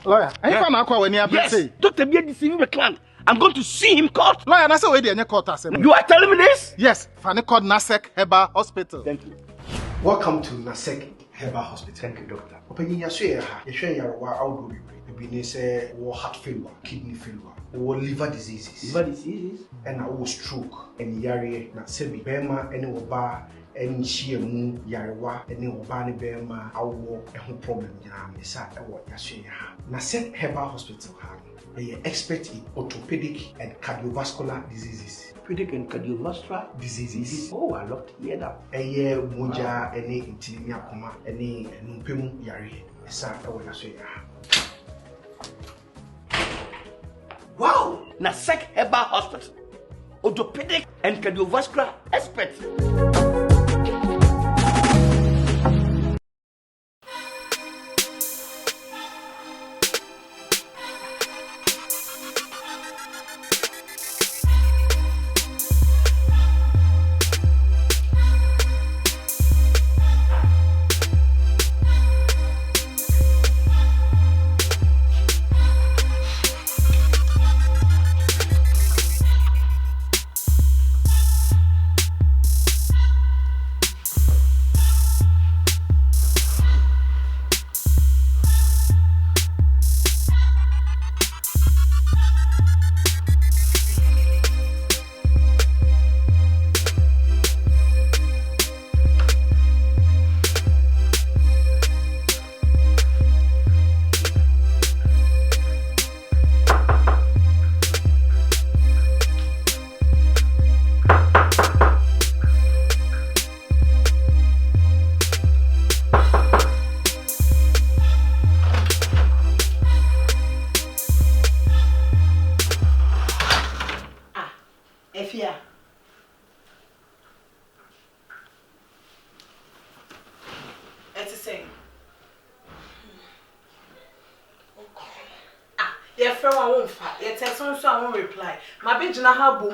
Lawyer, I can't know when you yes, Dr. B deceiving the client. I'm going to see him court. Lawyer, I say where the court assembly. You are telling me this? Yes, Fanny called Nasek Heba Hospital. Thank you. Welcome to Nasek Heba Hospital. Thank you, doctor. Open your share, you share your outdoor. Maybe say heart failure, kidney failure, or liver diseases. Liver diseases? And I stroke and yari na sebi bema any oba any shiemu yarewa any oba ni bema awo eho problem nyina me sa ewo yahwe ya. Nasek Heba Hospital ha. They are expert in orthopedic and cardiovascular diseases. Orthopedic and cardiovascular diseases. Oh, I love to hear that. Eye moja any intini akoma any numpemu yare. Sa ewo yahwe ya. Wow! Nasek Heba Hospital. Orthopedic and cardiovascular expert.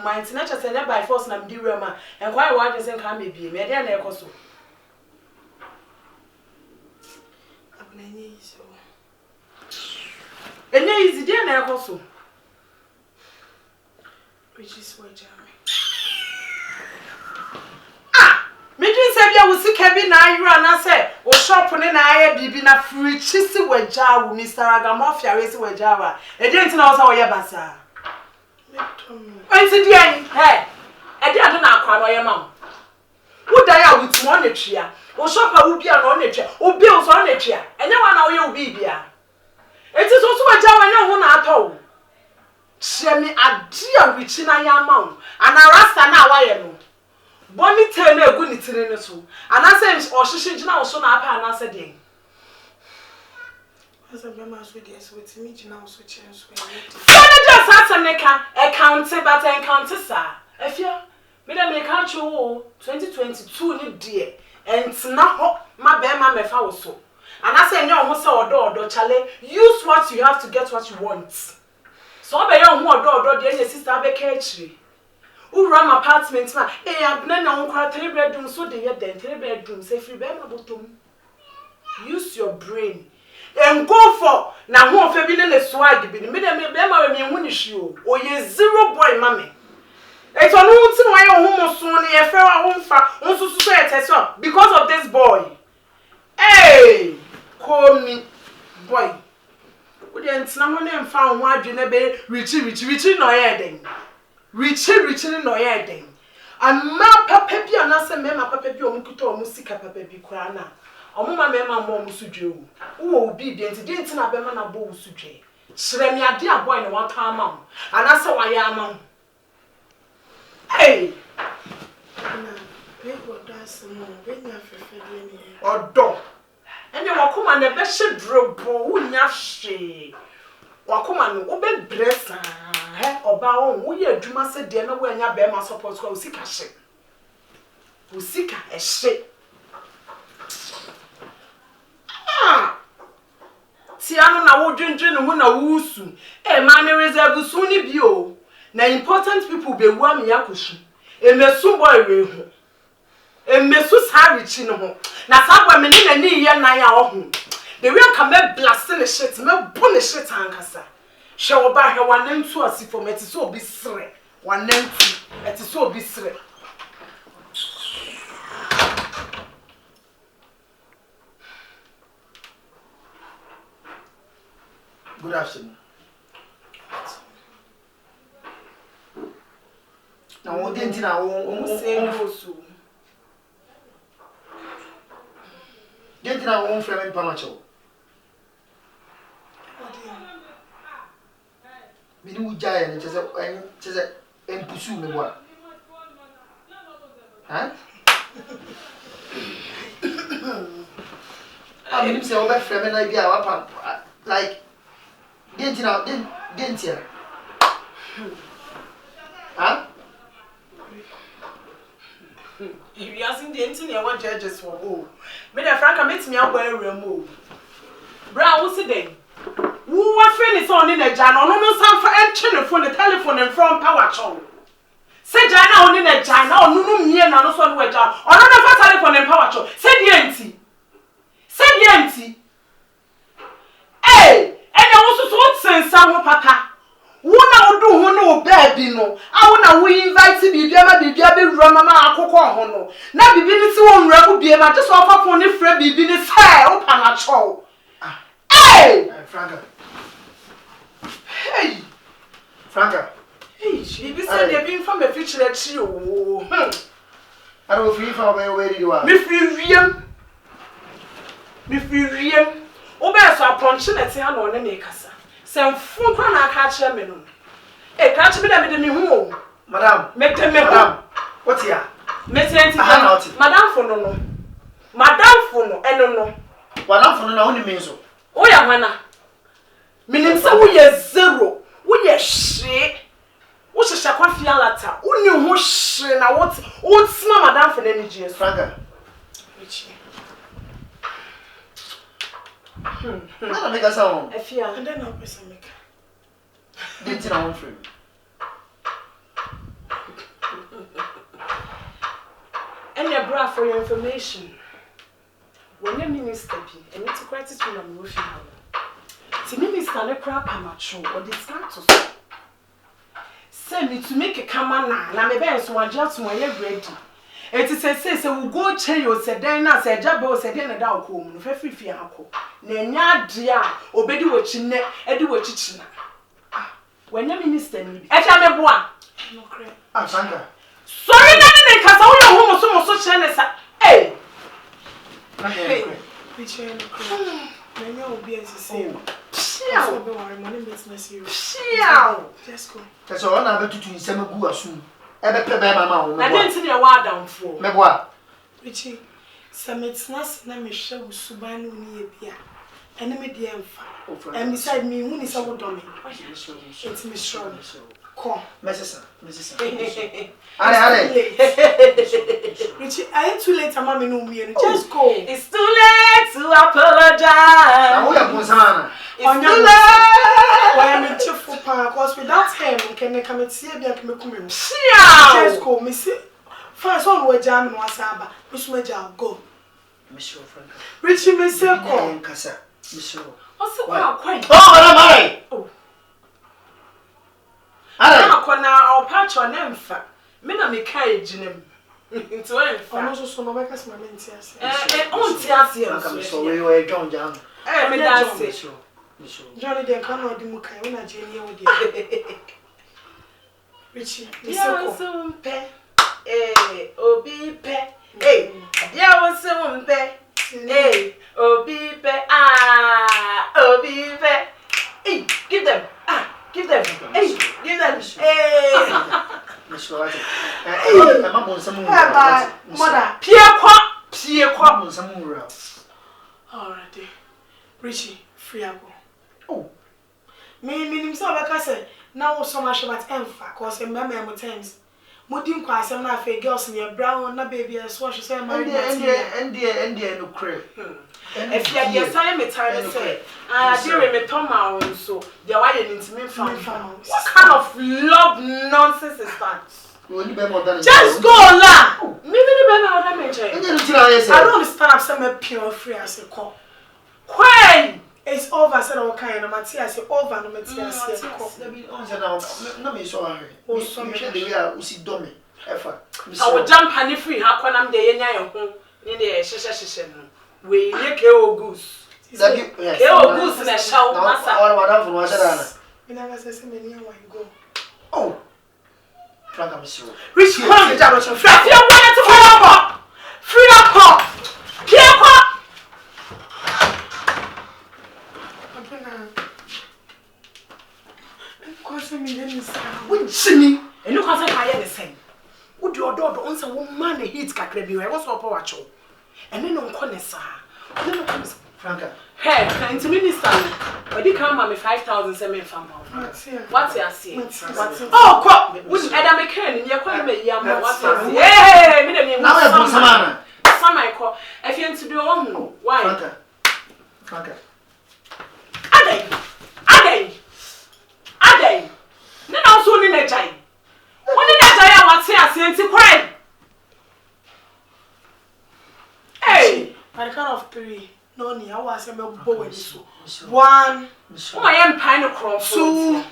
My international send by force na mdi rema and why why just can be me dey na ekoso abnanye so enye easy dey na ekoso Richie swear jam me din say bia wo sika bi na ayura na say wo shop ne na aye bibi na Richie si waja wo Mr. Agamofia we si waja wa e dey ntina wo say wo ye basa Enti dian, hey. E dey ado na akwa no ye ma. Wo dan ya with mo na twia. Wo shopa wo bia no na twia. Wo bill so na twia. Enye wa na wo ye wo bibia. Enti so so waja wa nya ho na atọ. Hye me ade a Richie na ya ma wo. Ana rasta na wa ye no. Boni te na egu ni tire ne so. Ana se o hihye gina wo so na apa ana se den. Asa be ma so dey so with me gina wo so chen so just account but account sir. If you me dem make count you 2022 ni die entina ho ma be ma mefa wo so. And I say nyo ho say odo chale use what you have to get what you want. So be your ho odo de na sister be ka achiri. Who run apartment ma Abena na nkwa 3 bedroom so de ye den 3 bedroom say free be ma bottom. Use your brain. And go for na ho fe bi ne swag bi me dem be ma me hu ni hwio o ye zero boy mame e to no nti no ye ho mo so ne ye fe wa ho mfa nso so ye tese because of this boy hey call me boy we dey ntina ho ne mfa ho adwene be Richie no ye den Richie no ye den ama papa bi anase me ma papa bi o mu kuto o mu sika papa bi kura na Omuma mema mo musudwe wo obi de enti na be ma na bo usudwe kire mi ade aboy ne waka ama mo anase wa ya ama mo hey na be go das mo be nya fefe de ni odo ene wakoma na be hye drobo wunya hye wakoma no wo be dressa oba wo ye adwuma se de na wo anya be ma support ko usika hye usika ehye Tiano na wo dwendwen ho na wusu ma me reserve su ni bio na important people be wu am yakosu emesu boy we ho emesu sa Richie no ho na sa gwa me ni na ni ye nan ya ho The way come me blasting the shit, me burn the shit ankasa. She will buy her one name to us for me to so be sre. One name to it is so be sre. Good afternoon. Now, what didn't I say didn't I want Fleming Pamacho? We do giant, it is a pursue me what? Huh? I mean, say, over Fleming idea, like, didn't you? Huh? If you are seeing the engineer, what judges for who? Me the Franka makes me out where remove. Bra, what's it then? Who are friends on in a jan or no sound for entering from the telephone and from power chong? Say Jana on in a jan or no me and no son with jar or no for telephone and power chong. Say the empty. Say the empty. Hey, and I also so send some papa. Wona do ho no baby no awona we invite bibia be rua mama akokọ ho no na bibi ni si won wura ku bie ma just offer phone ni frɛ bibi ni sai o pa na chow hey Franka hey Franka hey bibi say dey be from a future achi o I don't feel for me where you are me free wiem o be so approach na ti ha no ne kasa sem fun kwa na aka kire me no e ka kire me da me de me hu madam madam what here me senti madam fo no eno no madam fo no na woni me so o ya hwana minim se wo ye zero wo ye hye wo hyehya kwa fialata wo ni ho hye na wo tina madam fo na ni gie Franka Richie Nada make us sound. Afia, and then I'll press a make. Didn't you know free? And your bra for your information. When your minister be, and it's a crisis when I'm roofing her. The minister ne crap amateur or the status. Send me to make a camera now, and I'm a best one just when you're ready. It is a say, we go change your sedan, I said, Jabbo said, and a dog home, no free fianco. Nenya dear, obey what you net, and do what you when your minister need, I can't have one. No crap. Ah, Franka. Sorry, nothing, because all your home was so much channels. Hey, Richie, Many will be as the same. Ciao. Money business here. Ciao. Just go. That's all I have to do in some good soon. Ebe pe be mama I didn't see your word down for. Me boa. Richie, Summits Nas na me show Subanu near Bia. Enemy dear and and beside me, who is our dummy? It's Miss Shaw. Come, Mrs. Richie, I ain't too late. I'm mommy no me. Just go. It's too late to apologize. Now we are Monsana. It's too late. Why am I cheerful? Because without him, can they come and see me? Ciao. Just go, Missy. First one, we're jamming was Abba. Miss Major, go. Monsieur Franka. Richie, Miss Circle. Casa. Monsieur. What's it? Wow, quite. Oh, madam, Oh. Allez. I'll patch your name for me. I'm a carriage in him. Into him. I'm also so my best man. And on Tiasia. I'm sorry, we're John John. I mean, that's it. Johnny, they cannot do Mukai when I journey with you. Richie, yeah, so pe. Obi pe. Hey, yeah, so pe. Hey, Obi pe. Ah, Obi pe. Hey, give them. Ah. Give them. Hey, give them. Hey. Mother, Pierre Qua. Alright, Richie, free abo. Oh, Me himself, like I said, now so much about Enfa, cause remember times. Mudim class, I'm not a girls in your brown, na baby, as what she said, my and no crib. If you are yes, I am a tired say. I dear me Tom so they are into me from. What kind of love nonsense is that? Just go la! Maybe the better other mention. I don't understand if some pure free as a call. Queen! It's over, said all kind of Matthias, over no Matthias. No, me so hurry. Oh, so me the way I see dummy. Efa. I will jump and free. How can I day in your home? In the session. We make KO goose. KO goose in a show. Madam from Washington. We never say many when you go. Oh. Franka, Miss Richie, come down. If you want to follow up, free up. Winchini, and you can't say the same. Would your daughter answer one man hits Cacrebi? I was for power show. And then on Conessa. Franka. Hey, and to minister, but you come on me 5,000 semen from what's your see? Oh, crop! Which Adam McCann, you're quite a young man. What's your see? Hey, now I'm Samana. Some I call. If you're to do on, why? Franka. Ade. Then also in a giant. When did I want to say, crime? Hey, by the count of 3, no, I was a boy. 1, my empire cross. 2,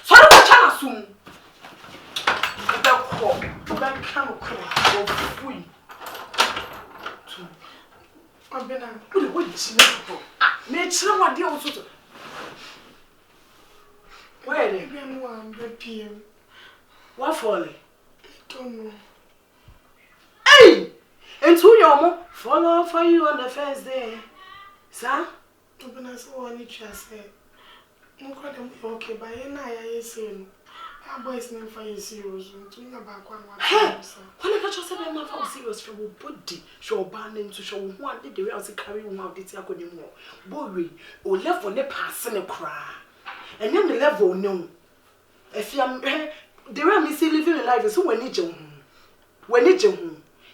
so I don't channel soon. The camel cry. 2. Abena. Nature, what deal also. Where did you PM? What folly? Don't know. Hey! And to your mom, follow for you on the first day. Sir? Abena, so I need to say. No, okay, but I say, our boys name for you serious. When I just said, I'm not serious for body, show banding to show one day the way I was carrying out this. I couldn't more. Boy, or left on the passing a cry. And then the level no. If you am the way me see living life is when you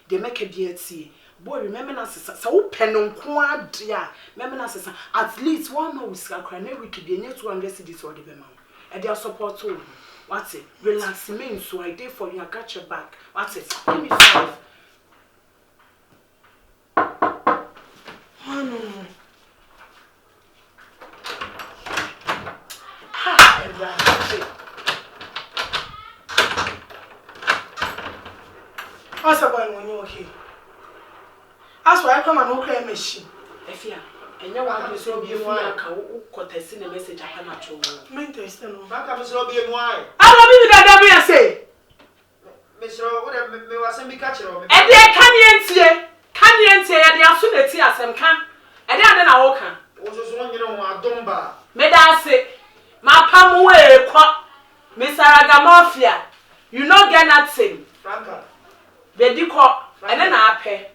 they make a BT. Boy, remember na so pen on kwa dia. Remember na at least one more with cry na week dey near 200 cedis or the bema. And they support too. What's it? Relax me so I dey for you, I got your back. What's it? Give me 5. Oh no. What's about when you're okay? That's why I come and okay machine. If you and you want to so be one contesting the message I cannot show. Maintain no. Franka, Miss Robbie, why? I love you that say. Miss Robbie, me was a catcher. And they can you say, and they are soon at tears and can. And then I walk. Also, you know, I don't buy. May I say, my palm way, Mr. Agamorphia, you know, get nothing. Franka. Bedi call, and then I pay.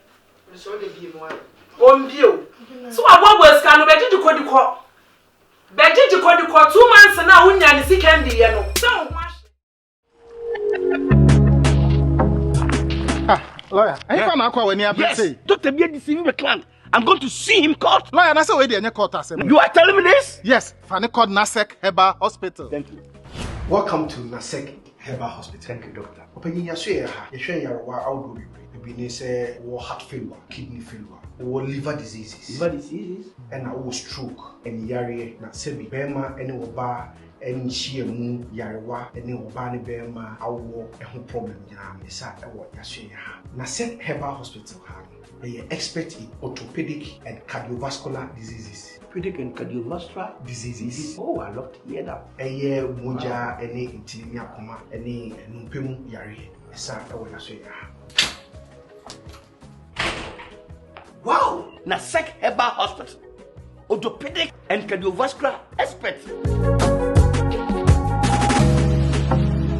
Miss Robbie, be one. So I was can bedi to call the call. Bedi to call the call 2 months and now, when you're the candy, you know. So much. Lawyer, I can't aqua when you have Yes, Dr. B deceiving the client. I'm going to see him caught. Lawyer, that's why they caught us. You are telling me this? Yes, Fanny called Nasek Heba Hospital. Thank you. Welcome to Nasek Heba Hospital. Thank you, doctor. Open your share. You share your outdoor. Maybe say heart failure, kidney failure, or liver diseases. Liver diseases? And a stroke. And yari na sebi bema any oba any chiemu yarewa any oba ni bema awo eho problem nyina me sa e wo yahwe ya. Nasek Heba Hospital ha. They are expert in orthopedic and cardiovascular diseases. Orthopedic and cardiovascular diseases. Oh, I love to hear that. Eye moja any intini akoma any numpemu yare. Sa e wo yahwe ya. Wow! Nasek Heba Hospital. Orthopedic and cardiovascular expert.